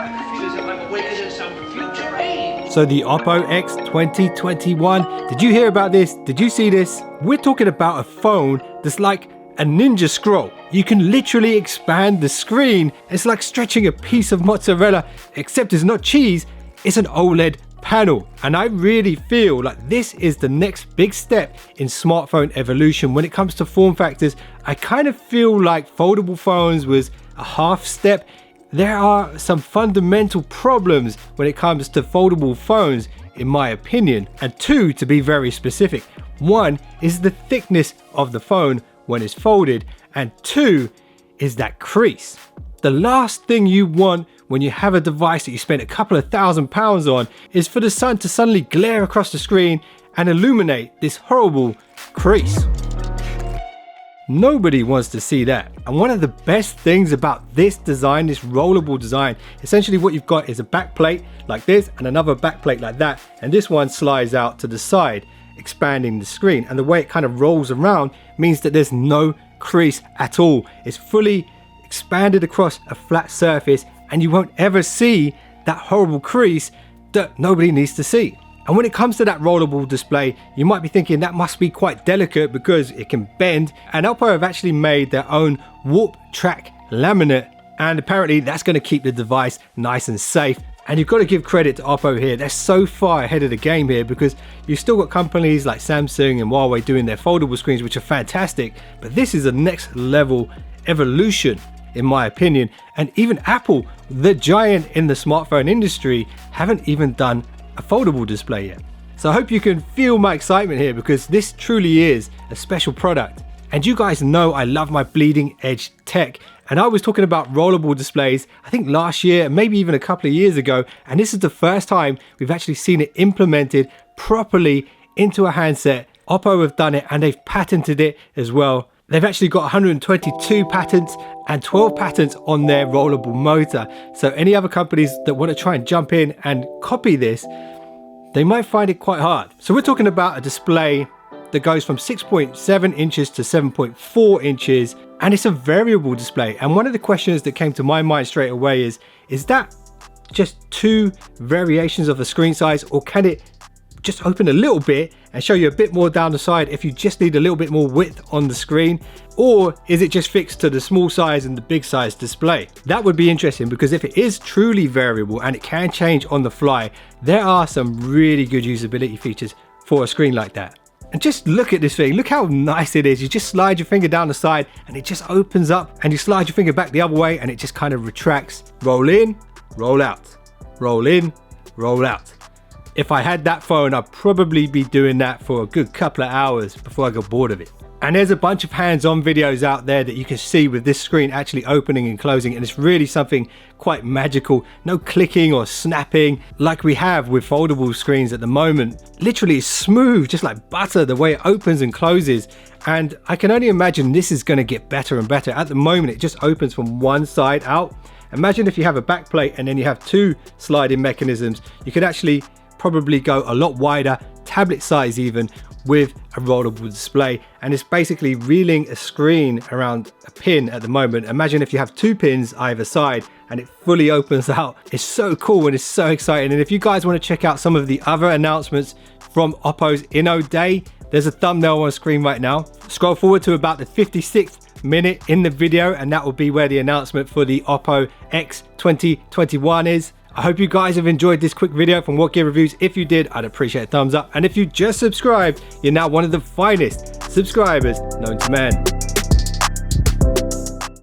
I feel as if I'm awakening some future age. So the Oppo X 2021, did you hear about this? Did you see this? We're talking about a phone that's like a ninja scroll. You can literally expand the screen. It's like stretching a piece of mozzarella, except it's not cheese, it's an OLED panel. And I really feel like this is the next big step in smartphone evolution when it comes to form factors. I kind of feel like foldable phones was a half step. There are some fundamental problems when it comes to foldable phones, in my opinion, and two, to be very specific. One is the thickness of the phone when it's folded, and two is that crease. The last thing you want when you have a device that you spent a couple of £1,000s on is for the sun to suddenly glare across the screen and illuminate this horrible crease. Nobody wants to see that. And one of the best things about this design, this rollable design, essentially what you've got is a back plate like this and another back plate like that, and this one slides out to the side, expanding the screen. And the way it kind of rolls around means that there's no crease at all. It's fully expanded across a flat surface, and you won't ever see that horrible crease that nobody needs to see. And when it comes to that rollable display, you might be thinking that must be quite delicate because it can bend. And Oppo have actually made their own warp track laminate, and apparently that's going to keep the device nice and safe. And you've got to give credit to Oppo here. They're so far ahead of the game here, because you've still got companies like Samsung and Huawei doing their foldable screens, which are fantastic. But this is a next level evolution, in my opinion. And even Apple, the giant in the smartphone industry, haven't even done a foldable display yet. So I hope you can feel my excitement here, because this truly is a special product. And you guys know I love my bleeding edge tech. And I was talking about rollable displays, I think last year, maybe even a couple of years ago. And this is the first time we've actually seen it implemented properly into a handset. Oppo have done it, and they've patented it as well. They've actually got 122 patents and 12 patents on their rollable motor. So any other companies that want to try and jump in and copy this, they might find it quite hard. So we're talking about a display that goes from 6.7 inches to 7.4 inches, and it's a variable display. And one of the questions that came to my mind straight away is that just two variations of the screen size, or can it just open a little bit and show you a bit more down the side if you just need a little bit more width on the screen? Or is it just fixed to the small size and the big size display? That would be interesting, because if it is truly variable and it can change on the fly, there are some really good usability features for a screen like that. And just look at this thing, look how nice it is. You just slide your finger down the side and it just opens up, and you slide your finger back the other way and it just kind of retracts. Roll in, roll out, roll in, roll out. If I had that phone, I'd probably be doing that for a good couple of hours before I got bored of it. And there's a bunch of hands-on videos out there that you can see with this screen actually opening and closing, and it's really something quite magical. No clicking or snapping like we have with foldable screens at the moment. Literally it's smooth, just like butter, the way it opens and closes. And I can only imagine this is going to get better and better. At the moment, it just opens from one side out. Imagine if you have a back plate and then you have two sliding mechanisms. You could actually probably go a lot wider, tablet size even, with a rollable display. And it's basically reeling a screen around a pin at the moment. Imagine if you have two pins either side and it fully opens out. It's so cool and it's so exciting. And if you guys want to check out some of the other announcements from Oppo's Inno Day, there's a thumbnail on screen right now. Scroll forward to about the 56th minute in the video, and that will be where the announcement for the Oppo X 2021 is. I hope you guys have enjoyed this quick video from WhatGear Reviews. If you did, I'd appreciate a thumbs up. And if you just subscribed, you're now one of the finest subscribers known to man.